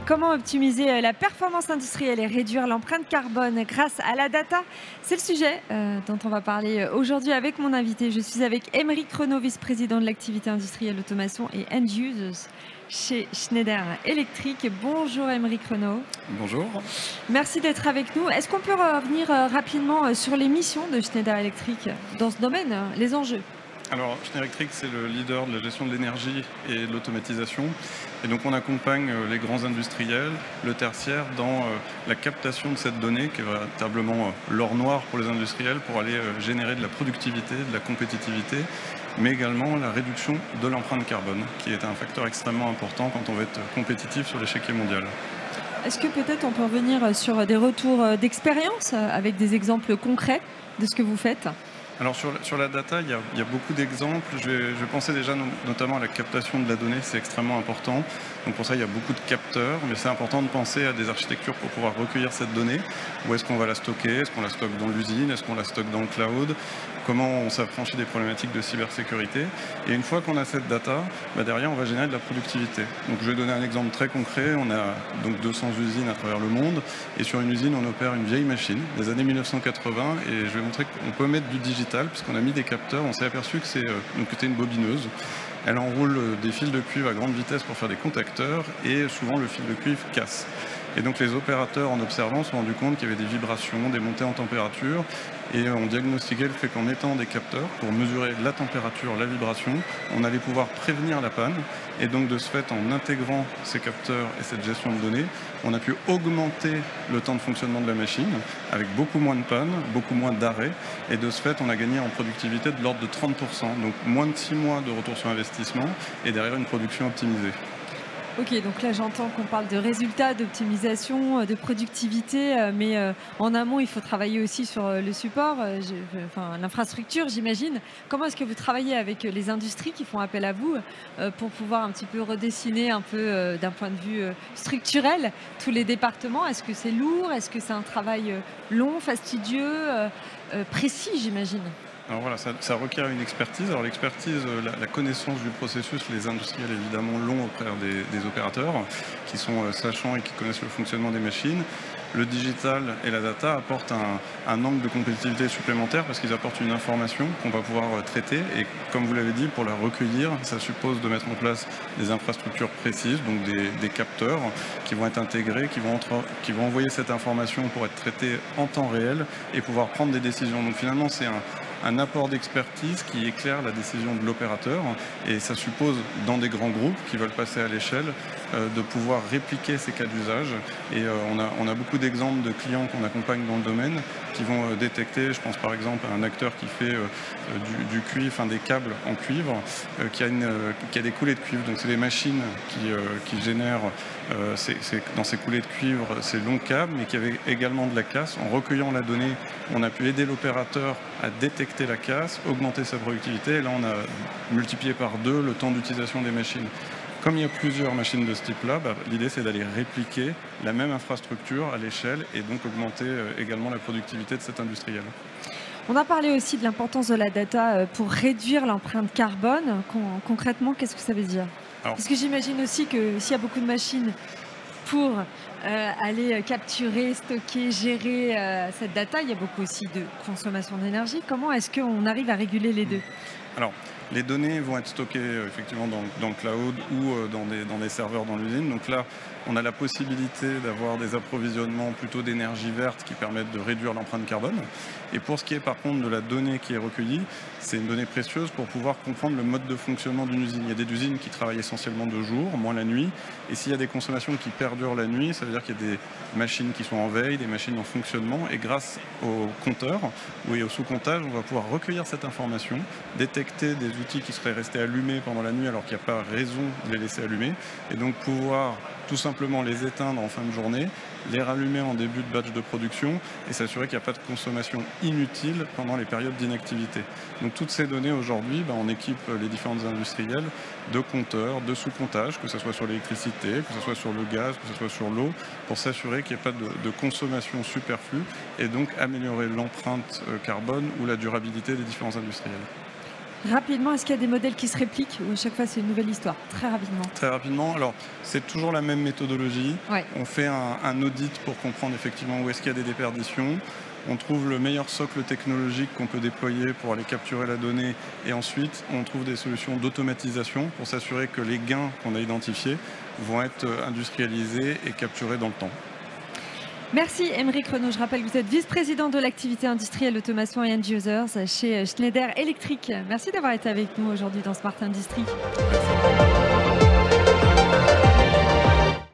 Comment optimiser la performance industrielle et réduire l'empreinte carbone grâce à la data? C'est le sujet dont on va parler aujourd'hui avec mon invité. Je suis avec Aymeric Renaud, vice-président de l'activité industrielle automation et end users chez Schneider Electric. Bonjour Aymeric Renaud. Bonjour. Merci d'être avec nous. Est-ce qu'on peut revenir rapidement sur les missions de Schneider Electric dans ce domaine, les enjeux? Alors, Schneider Electric, c'est le leader de la gestion de l'énergie et de l'automatisation. Et donc, on accompagne les grands industriels, le tertiaire, dans la captation de cette donnée, qui est véritablement l'or noir pour les industriels, pour aller générer de la productivité, de la compétitivité, mais également la réduction de l'empreinte carbone, qui est un facteur extrêmement important quand on veut être compétitif sur l'échiquier mondial. Est-ce que peut-être on peut revenir sur des retours d'expérience avec des exemples concrets de ce que vous faites? Alors sur la data, il y a beaucoup d'exemples. Je vais penser déjà notamment à la captation de la donnée, c'est extrêmement important. Donc pour ça, il y a beaucoup de capteurs, mais c'est important de penser à des architectures pour pouvoir recueillir cette donnée. Où est-ce qu'on va la stocker? Est-ce qu'on la stocke dans l'usine? Est-ce qu'on la stocke dans le cloud? Comment on s'affranchit des problématiques de cybersécurité? Et une fois qu'on a cette data, derrière, on va générer de la productivité. Donc je vais donner un exemple très concret. On a donc 200 usines à travers le monde. Et sur une usine, on opère une vieille machine des années 1980. Et je vais montrer qu'on peut mettre du digital, puisqu'on a mis des capteurs. On s'est aperçu que c'était une bobineuse. Elle enroule des fils de cuivre à grande vitesse pour faire des contacteurs. Et souvent, le fil de cuivre casse. Et donc les opérateurs, en observant, se sont rendus compte qu'il y avait des vibrations, des montées en température. Et on diagnostiquait le fait qu'en mettant des capteurs pour mesurer la température, la vibration, on allait pouvoir prévenir la panne. Et donc de ce fait, en intégrant ces capteurs et cette gestion de données, on a pu augmenter le temps de fonctionnement de la machine avec beaucoup moins de panne, beaucoup moins d'arrêts. Et de ce fait, on a gagné en productivité de l'ordre de 30%. Donc moins de 6 mois de retour sur investissement et derrière une production optimisée. Ok, donc là j'entends qu'on parle de résultats, d'optimisation, de productivité, mais en amont il faut travailler aussi sur le support, l'infrastructure j'imagine. Comment est-ce que vous travaillez avec les industries qui font appel à vous pour pouvoir un petit peu redessiner un peu d'un point de vue structurel tous les départements? Est-ce que c'est lourd? Est-ce que c'est un travail long, fastidieux, précis j'imagine? Alors voilà, ça requiert une expertise. Alors l'expertise, la connaissance du processus, les industriels évidemment l'ont auprès des opérateurs qui sont sachants et qui connaissent le fonctionnement des machines. Le digital et la data apportent un angle de compétitivité supplémentaire parce qu'ils apportent une information qu'on va pouvoir traiter. Et comme vous l'avez dit, pour la recueillir, ça suppose de mettre en place des infrastructures précises, donc des capteurs qui vont être intégrés, qui vont envoyer cette information pour être traitée en temps réel et pouvoir prendre des décisions. Donc finalement, c'est un apport d'expertise qui éclaire la décision de l'opérateur et ça suppose dans des grands groupes qui veulent passer à l'échelle de pouvoir répliquer ces cas d'usage et on a beaucoup d'exemples de clients qu'on accompagne dans le domaine qui vont détecter, je pense par exemple à un acteur qui fait du cuivre, enfin des câbles en cuivre, qui a des coulées de cuivre, donc c'est des machines qui génèrent dans ces coulées de cuivre ces longs câbles mais qui avaient également de la casse. En recueillant la donnée, on a pu aider l'opérateur à détecter la casse, augmenter sa productivité et là on a multiplié par 2 le temps d'utilisation des machines. Comme il y a plusieurs machines de ce type-là, l'idée c'est d'aller répliquer la même infrastructure à l'échelle et donc augmenter également la productivité de cet industriel. On a parlé aussi de l'importance de la data pour réduire l'empreinte carbone. Concrètement, qu'est-ce que ça veut dire? Parce que j'imagine aussi que s'il y a beaucoup de machines pour aller capturer, stocker, gérer cette data, il y a beaucoup aussi de consommation d'énergie. Comment est-ce qu'on arrive à réguler les deux? Alors, les données vont être stockées effectivement dans le cloud ou dans des serveurs dans l'usine. Donc là, on a la possibilité d'avoir des approvisionnements plutôt d'énergie verte qui permettent de réduire l'empreinte carbone. Et pour ce qui est par contre de la donnée qui est recueillie, c'est une donnée précieuse pour pouvoir comprendre le mode de fonctionnement d'une usine. Il y a des usines qui travaillent essentiellement de jour, moins la nuit. Et s'il y a des consommations qui perdurent la nuit, ça veut dire qu'il y a des machines qui sont en veille, des machines en fonctionnement. Et grâce au compteur ou au sous-comptage, on va pouvoir recueillir cette information, détecter des outils qui seraient restés allumés pendant la nuit alors qu'il n'y a pas raison de les laisser allumer. Et donc pouvoir tout simplement les éteindre en fin de journée, les rallumer en début de batch de production et s'assurer qu'il n'y a pas de consommation inutile pendant les périodes d'inactivité. Donc toutes ces données aujourd'hui, on équipe les différents industriels de compteurs, de sous-comptage, que ce soit sur l'électricité, que ce soit sur le gaz, que ce soit sur l'eau, pour s'assurer qu'il n'y ait pas de consommation superflue et donc améliorer l'empreinte carbone ou la durabilité des différents industriels. Rapidement, est-ce qu'il y a des modèles qui se répliquent ou à chaque fois c'est une nouvelle histoire? Très rapidement. Très rapidement, alors c'est toujours la même méthodologie. Ouais. On fait un audit pour comprendre effectivement où est-ce qu'il y a des déperditions. On trouve le meilleur socle technologique qu'on peut déployer pour aller capturer la donnée et ensuite on trouve des solutions d'automatisation pour s'assurer que les gains qu'on a identifiés vont être industrialisés et capturés dans le temps. Merci Aymeric Renaud. Je rappelle que vous êtes vice-président de l'activité industrielle automation et end users chez Schneider Electric. Merci d'avoir été avec nous aujourd'hui dans Smart Industry. Merci.